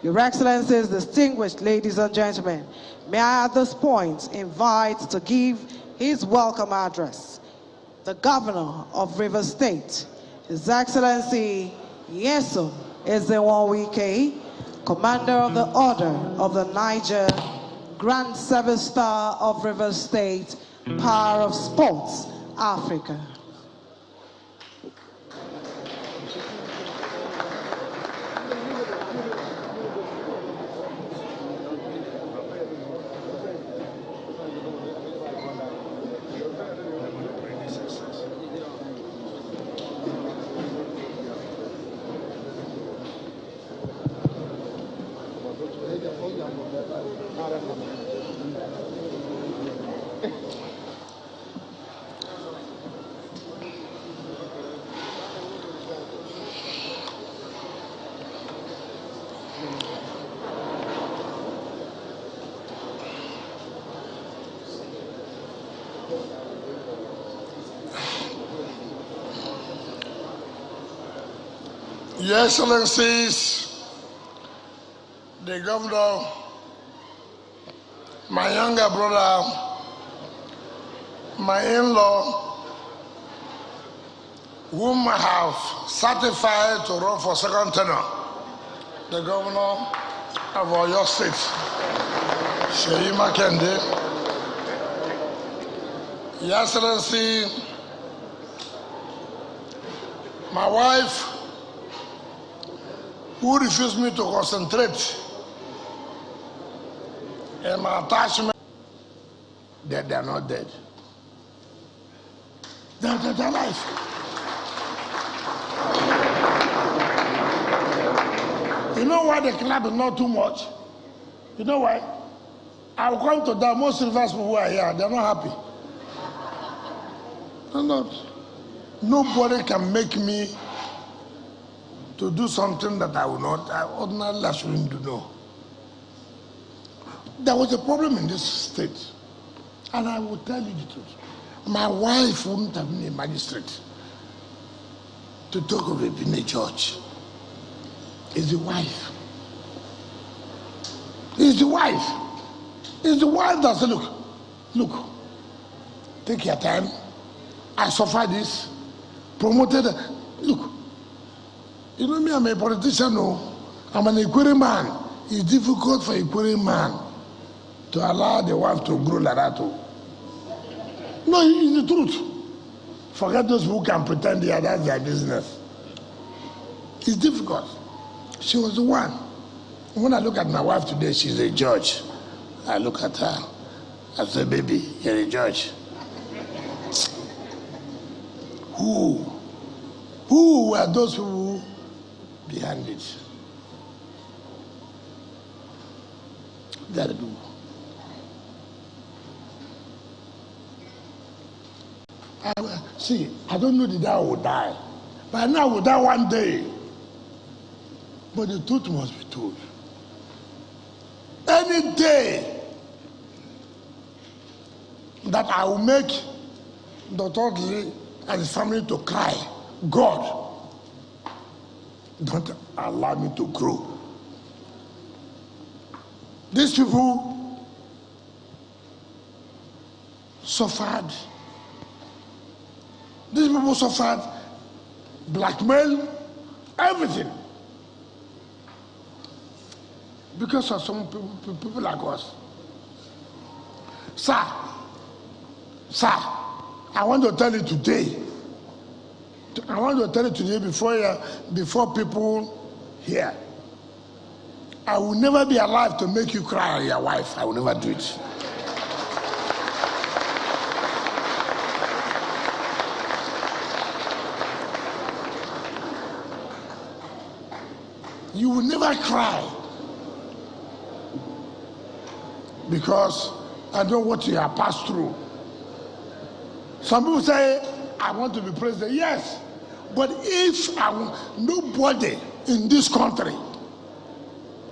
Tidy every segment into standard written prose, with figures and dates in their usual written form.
Your Excellencies, distinguished ladies and gentlemen, may I at this point invite to give his welcome address the Governor of Rivers State, His Excellency Nyesom Wike, Commander of the Order of the Niger, Grand Service Star of Rivers State, Power of Sports, Africa. Your Excellencies, the Governor, my younger brother, my in-law, whom I have certified to run for second tenure, the Governor of Oyo State, Seyi Makinde. Your Excellency, my wife, who refused me to concentrate in my attachment, they are not dead. They're alive. You know why the club is not too much? You know why? I'll come to that. Most rivers people who are here, they're not happy. They're not. Nobody can make me to do something that I will not, ordinarily I shouldn't do. No. There was a problem in this state, and I will tell you the truth. My wife wouldn't have been a magistrate to talk of it being a judge. It's the wife. It's the wife. It's the wife that said, look, take your time. I suffered this, promoted, look. You know me, I'm a politician, no. I'm an equerry man. It's difficult for a equerry man to allow the wife to grow like that. Too. No, it's the truth. Forget those who can pretend that's their business. It's difficult. She was the one. When I look at my wife today, she's a judge. I look at her. I say, baby, you're a judge. Who were those people behind it? That do. See, I don't know the day I will die, but I know I will die one day. But the truth must be told. Any day that I will make Dr. Odili and his family to cry, God, don't allow me to grow. These people suffered. These people suffered blackmail, everything. Because of some people like us. Sir, I want to tell you today. I want to tell you today before people hear. I will never be alive to make you cry on your wife. I will never do it. You will never cry. Because I know what you have passed through. Some people say, I want to be president. Yes. But if nobody in this country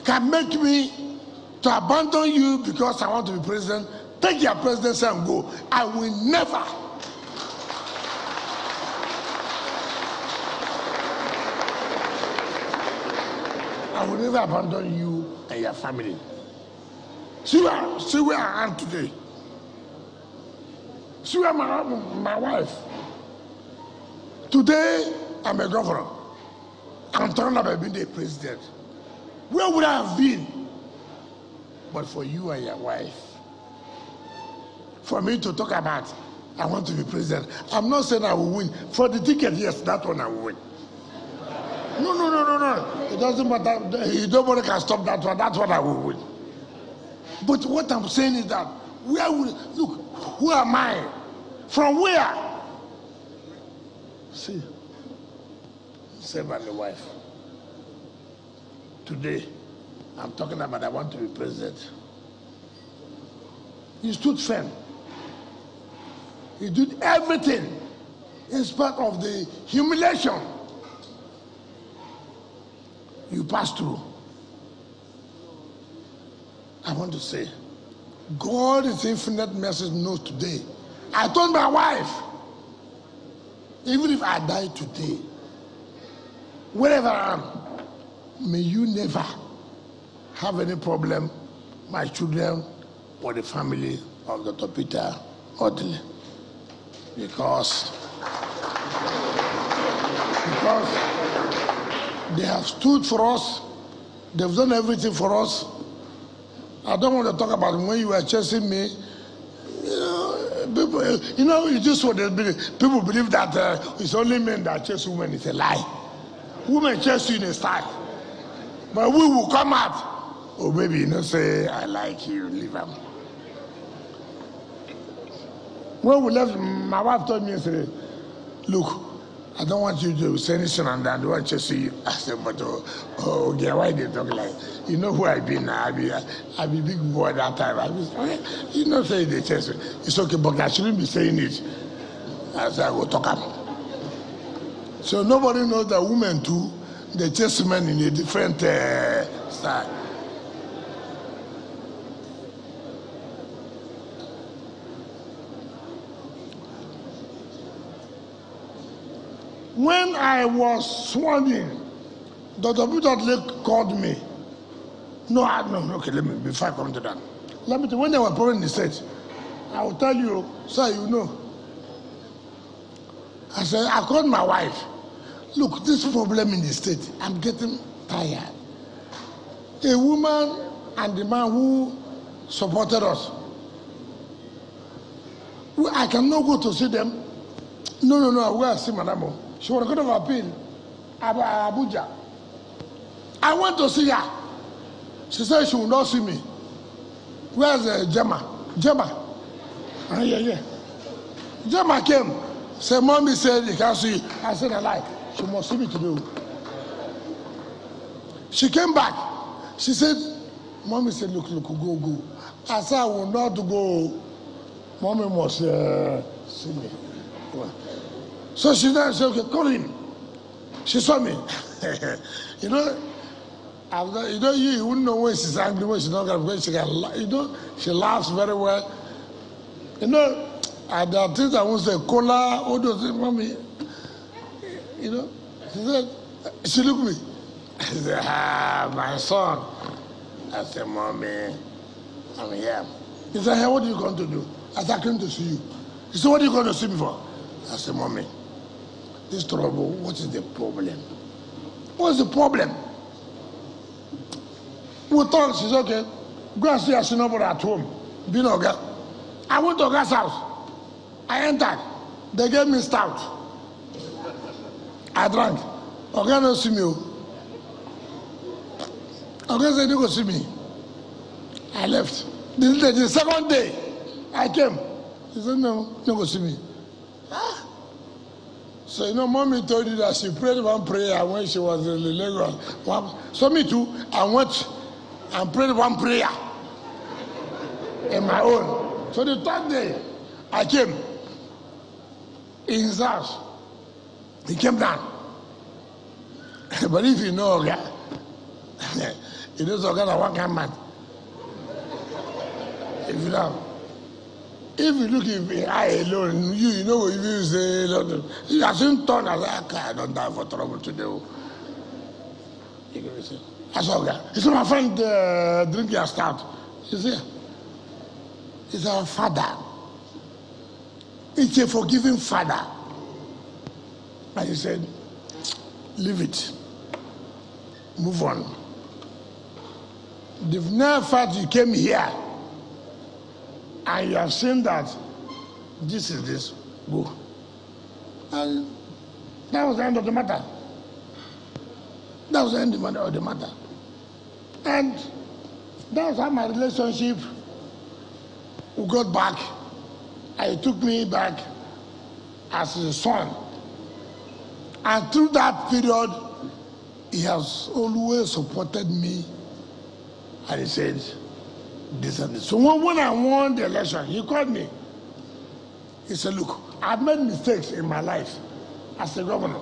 can make me to abandon you because I want to be president, take your presidency and go. I will never. I will never abandon you and your family. See where I am today. See where my wife. Today, I'm a governor. I'm talking about being the president. Where would I have been? But for you and your wife, for me to talk about, I want to be president. I'm not saying I will win. For the ticket, yes, that one I will win. No. It doesn't matter. Nobody can stop that one. That's what I will win. But what I'm saying is that, look, who am I? From where? See, same as the wife. Today, I'm talking about I want to be president. He stood firm. He did everything in spite of the humiliation you passed through. I want to say, God is infinite mercy knows today. I told my wife, even if I die today, wherever I am, may you never have any problem, my children or the family of Dr. Peter Odili. Because they have stood for us, they've done everything for us. I don't want to talk about when you were chasing me. It's just what people believe that it's only men that chase women. It's a lie. Women chase you in a style. But we will come out. Oh, baby, say, I like you, leave them. When we left, my wife told me yesterday, look, I don't want you to say anything and I don't want to see you. I said, but okay, why they talk like, you know who I be now? I be big boy that time. Say they chase me. It's okay, but I shouldn't be saying it. I said, I go talk up. So nobody knows that women too, they chase men in a different style. When I was sworn in, Dr. Peter called me. No, okay, before I come to that. Let me tell you, when they were pouring the state, I will tell you, sir, you know. I said, I called my wife. Look, this problem in the state, I'm getting tired. A woman and the man who supported us, I cannot go to see them. No, I will see Madame. She was going to appeal Abuja. I went to see her. She said she will not see me. Where's Gemma? Yeah. Gemma came. Said, Mommy said he can't see you. I said, I lie. She must see me today. She came back. She said, Mommy said, look, go. I said, I will not go. Mommy must see me. So she then said, okay, call him. She saw me. You wouldn't know when she's angry, when she's not going to, she laughs very well. And there are things I won't say, cola, all those things, Mommy. She looked at me. I said, my son. I said, Mommy, I'm here. He said, hey, what are you going to do? I said, I came to see you. He said, what are you going to see me for? I said, Mommy, this trouble, what is the problem? What's the problem? We talked, she said, okay, go and see her nobody at home. I went to Oga's house. I entered. They gave me stout. I drank. Oga no see me. Oga said, you go see me. I left. The second day, I came. He said, no go see me. So, Mommy told you that she prayed one prayer when she was in Lagos. So me too, I went and prayed one prayer in my own. So the third day, I came in his house. He came down. But if you know, it is Oga that one kind man. If you look in the eye alone, you know if you say, you have seen turn as I don't die for trouble today. I said, okay. He said, my friend drinking a stout. He said, he's our father. It's a forgiving father. And he said, leave it. Move on. The never fact you came here and you have seen that this is this, go. And that was the end of the matter. That was the end of the matter. And that was how my relationship, we got back. And he took me back as his son. And through that period, he has always supported me. And he said, this and this. So when I won the election, he called me. He said, look, I've made mistakes in my life as a governor.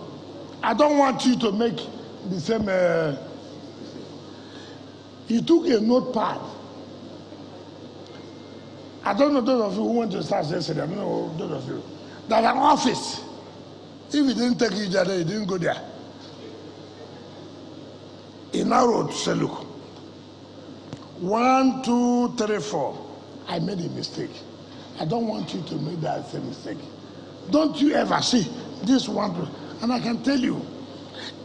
I don't want you to make the same. He took a notepad. I don't know those of you who went to start yesterday. I don't know those of you. There's an office. If he didn't take you there, he didn't go there. He now wrote, say, look, 1, 2, 3, 4. I made a mistake. I don't want you to make that same mistake. Don't you ever see this one. And I can tell you,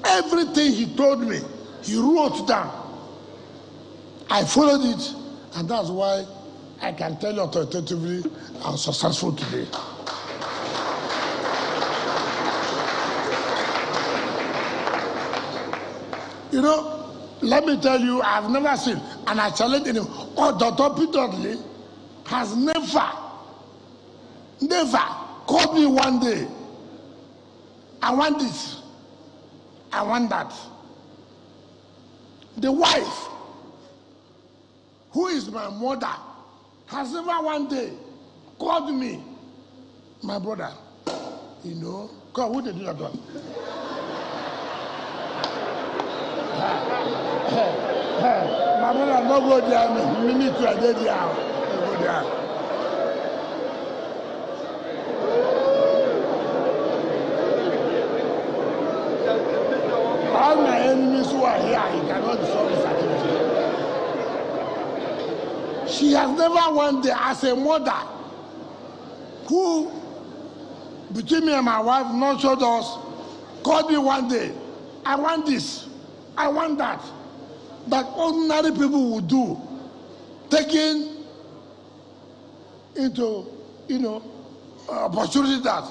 everything he told me, he wrote down. I followed it, and that's why I can tell you authoritatively I'm successful today. You know, let me tell you, I've never seen, and I challenge him, Dr. Peter Odili has never called me one day. I want this. I want that. The wife, who is my mother, has never one day called me, my brother. You know, God, who did do that one? My brother, no go there. Me need to go there. Go there. All my enemies who are here, he cannot solve this activity. She has never one day, as a mother, who, between me and my wife, nurtured us, called me one day. I want this. I want that. That ordinary people would do. Taking into, opportunity that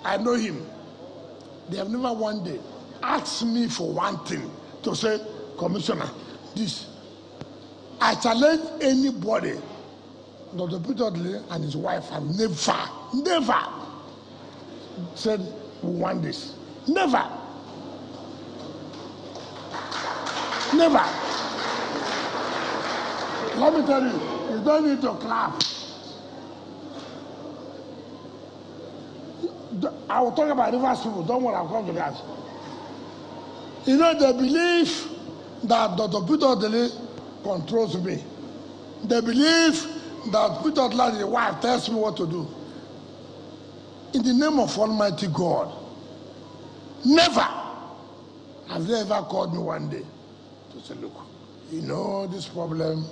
I know him. They have never one day asked me for one thing to say, Commissioner, this. I challenge anybody. Dr. Peter Odili and his wife have never said, we want this. Never. Never. Let me tell you, you don't need to clap. I will talk about Rivers people. Don't worry, I'll come to that. You know, they believe that Dr. Peter Odili controls me. They believe that Peter Odili, the wife, tells me what to do. In the name of Almighty God, never have they ever called me one day to say, look, you know this problem,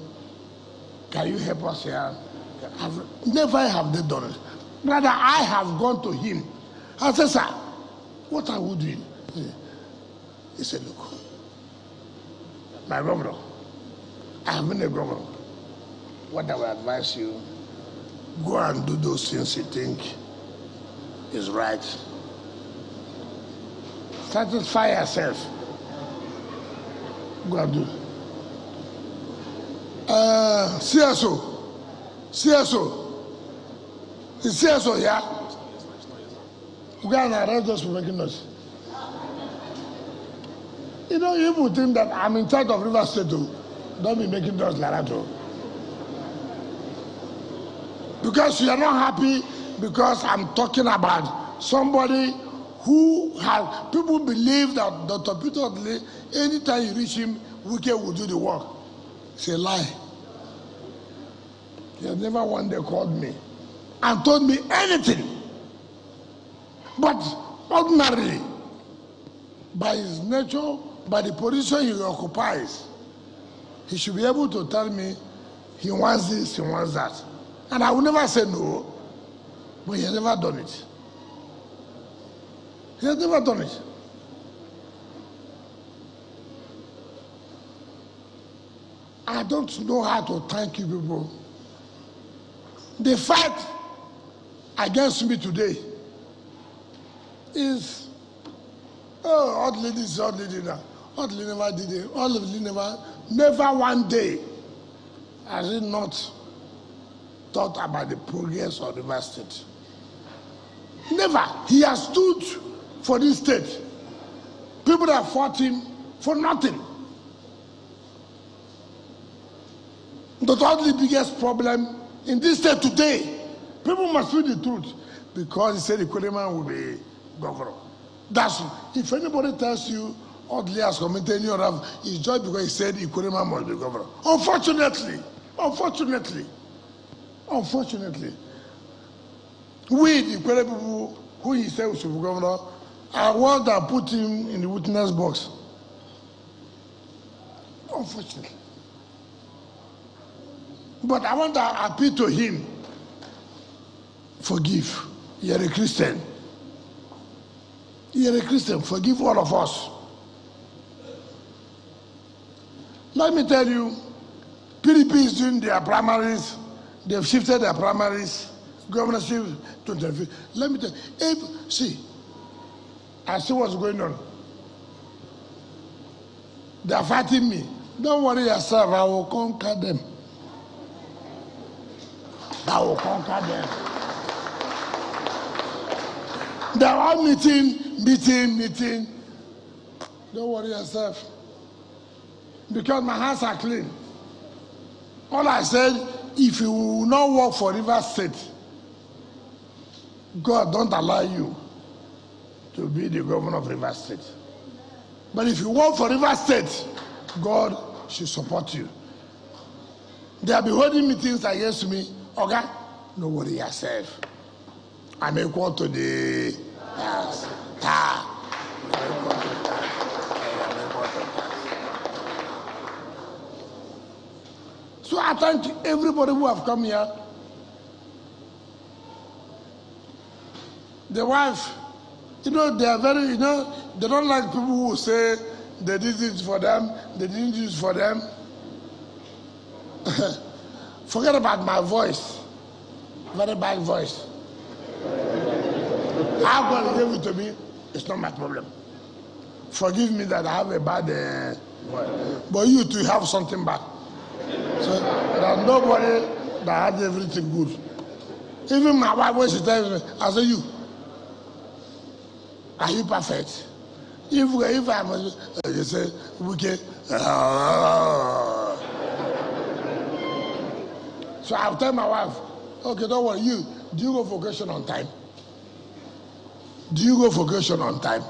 can you help us here? Never have they done it. Rather, I have gone to him. I said, sir, what are we doing? He said, look, my governor, I have been a governor. What I will advise you, go and do those things you think is right. Satisfy yourself. Go and do. CSO. Is CSO here? We can arrest us for making noise. You know, you would think that I'm in charge of River State too. Don't be making noise like that too. Because you are not happy because I'm talking about somebody who has, people believe that Dr. Peter Odili, anytime you reach him, Wike will do the work. It's a lie. He has never one day called me and told me anything. But ordinarily, by his nature, But the position he occupies, he should be able to tell me he wants this, he wants that. And I will never say no, but he has never done it. He has never done it. I don't know how to thank you people. The fight against me today is, oh, Odili this, Odili that. Odili never did it. Odili never one day has he not thought about the progress of the River State. Never. He has stood for this state. People that fought him for nothing. That's all the biggest problem in this state today. People must feel the truth because he said the Koreman will be governor. That's if anybody tells you Odili has committed any other, it's just because he said the Koreman must be governor. Unfortunately, we the Korean people who he said should be governor are ones that put him in the witness box. Unfortunately. But I want to appeal to him. Forgive. You're a Christian. You're a Christian. Forgive all of us. Let me tell you, PDP is doing their primaries. They've shifted their primaries. Governorship 2025. Let me tell you, see, I see what's going on. They are fighting me. Don't worry yourself, I will conquer them. I will conquer them. They are all meeting. Don't worry yourself. Because my hands are clean. All I said, if you will not work for River State, God don't allow you to be the governor of River State. But if you work for River State, God should support you. They have been holding meetings against me. Okay? Don't worry yourself. I'm equal to the task. So I thank everybody who have come here. The wife, they are very, they don't like people who say they did this for them, they didn't do this for them. Forget about my voice. Very bad voice. How God gave it to me, it's not my problem. Forgive me that I have a bad voice. But you too have something bad. So there's nobody that has everything good. Even my wife, when she tells me, I say, you, are you perfect? If I'm, you say, wicked. So I'll tell my wife, okay, don't worry, do you go for vacation on time? Do you go for vacation on time?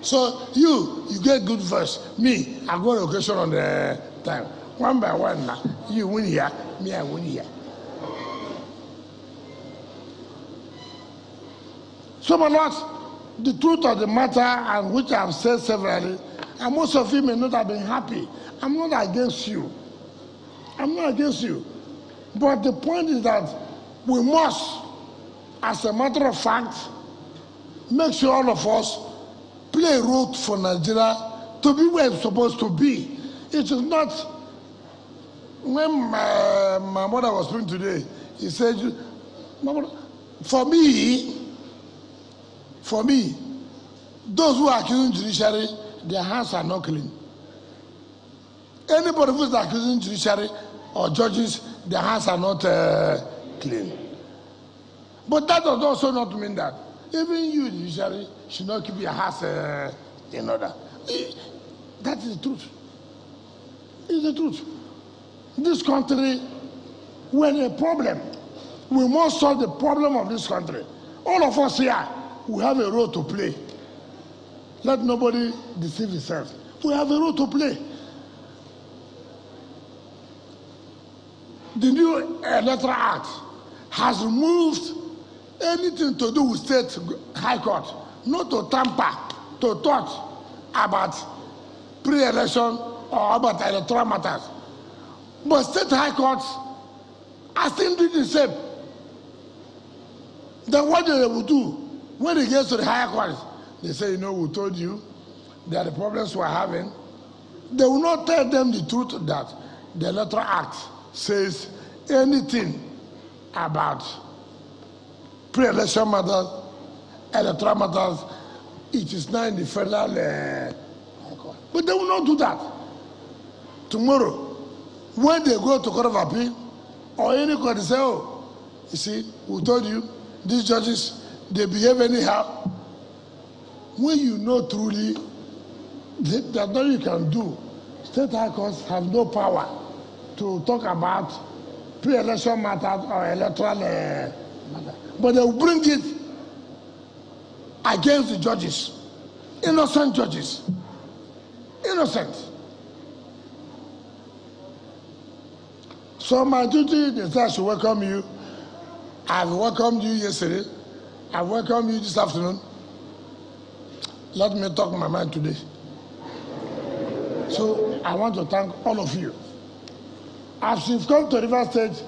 So you get good verse. Me, I go on vacation on the time. One by one now. You win here, me I win here. So my lords, the truth of the matter, and which I have said severally, and most of you may not have been happy. I'm not against you. I'm not against you. But the point is that we must, as a matter of fact, make sure all of us play a role for Nigeria to be where it's supposed to be. It is not. When my mother was speaking today, he said, for me, those who are accusing judiciary, their hands are not clean. Anybody who is accusing judiciary or judges, their hands are not clean. But that does also not mean that even you, judiciary, should not keep your hands in order. That is the truth. It's the truth. This country, when a problem, we must solve the problem of this country. All of us here, we have a role to play. Let nobody deceive himself. We have a role to play. The new Electoral Act has removed anything to do with state high court, not to tamper, to talk about pre-election or about electoral matters. But state high courts are still doing the same. Then what they will do when it gets to the higher courts? They say, we told you that the problems we're having. They will not tell them the truth that the Electoral Act says anything about pre-election matters, electoral matters, it is now in the federal court. But they will not do that. Tomorrow, when they go to Court of Appeal or any court, they say, you see, we told you, these judges, they behave anyhow. When you know truly that nothing you can do, state high courts have no power to talk about pre-election matters or electoral matters. But they will bring it against the judges, innocent judges, innocent. So my duty is that I should welcome you. I've welcomed you yesterday. I welcome you this afternoon. Let me talk my mind today. So I want to thank all of you. As you've come to River State,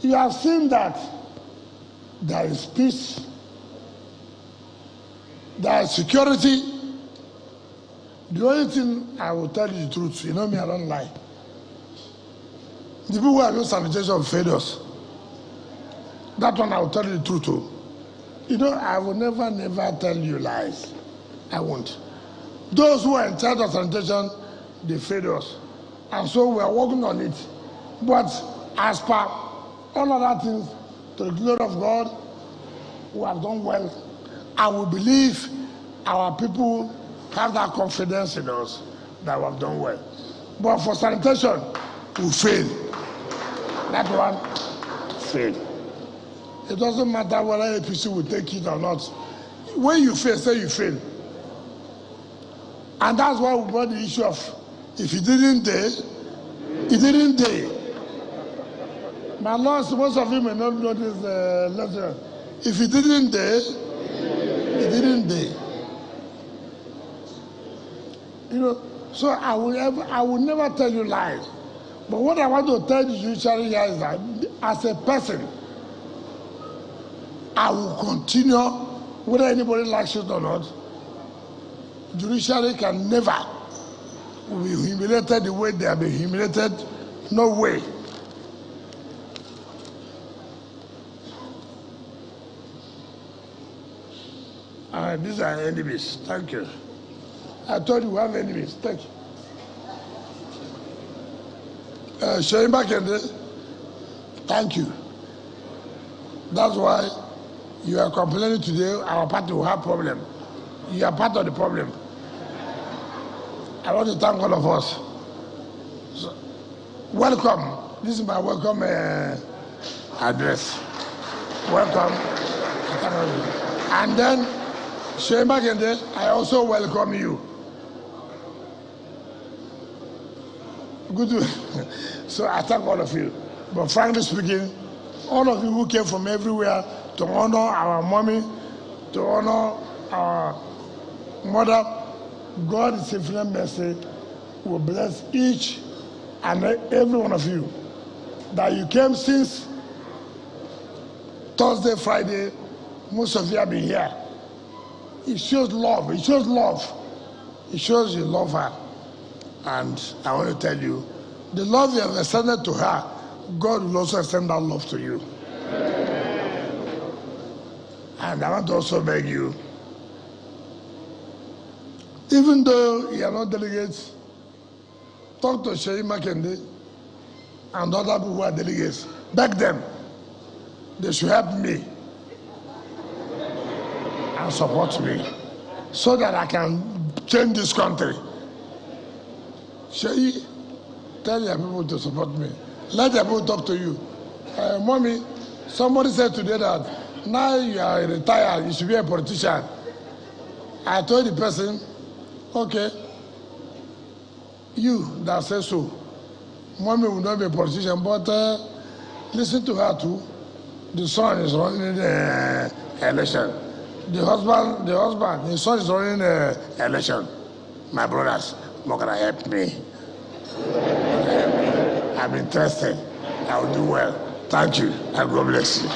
you have seen that there is peace, there is security. The only thing I will tell you the truth, you know me, I don't lie. The people who have no sanitation failed us. That one I will tell you the truth too. I will never tell you lies. I won't. Those who are in charge of sanitation, they failed us. And so we are working on it. But as per all other things, to the glory of God, we have done well. And we believe our people have that confidence in us that we have done well. But for sanitation, we fail. That one failed. It doesn't matter whether APC will take it or not. When you fail, say you fail. And that's why we brought the issue of if he didn't dare, he didn't dare. My lord, most of you may not know this letter. If he didn't dare, he didn't dare. So I will never tell you lies. But what I want to tell you, Judiciary, here is that as a person, I will continue, whether anybody likes it or not. Judiciary can never be humiliated the way they have been humiliated. No way. These are enemies. Thank you. I told you we have enemies. Thank you. Shema Kende, thank you. That's why you are complaining today. Our party will have problem. You are part of the problem. I want to thank all of us. So, welcome. This is my welcome address. Welcome. And then, Shema Kende, I also welcome you. Good. So I thank all of you. But frankly speaking, all of you who came from everywhere to honor our mommy, to honor our mother, God's infinite mercy will bless each and every one of you. That you came since Thursday, Friday, most of you have been here. It shows love. It shows love. It shows you love her. And I want to tell you, the love you have extended to her, God will also extend that love to you. And I want to also beg you, even though you are not delegates, talk to Sheyi Makinde and other people who are delegates. Beg them. They should help me and support me so that I can change this country. Sheyi, tell your people to support me. Let your people talk to you. Mommy, somebody said today that now you are retired, you should be a politician. I told the person, okay, you that says so. Mommy will not be a politician, but listen to her too. The son is running the election. The husband, his son is running the election. My brothers, More gonna help me. I'm interested. I will do well. Thank you, and God bless you.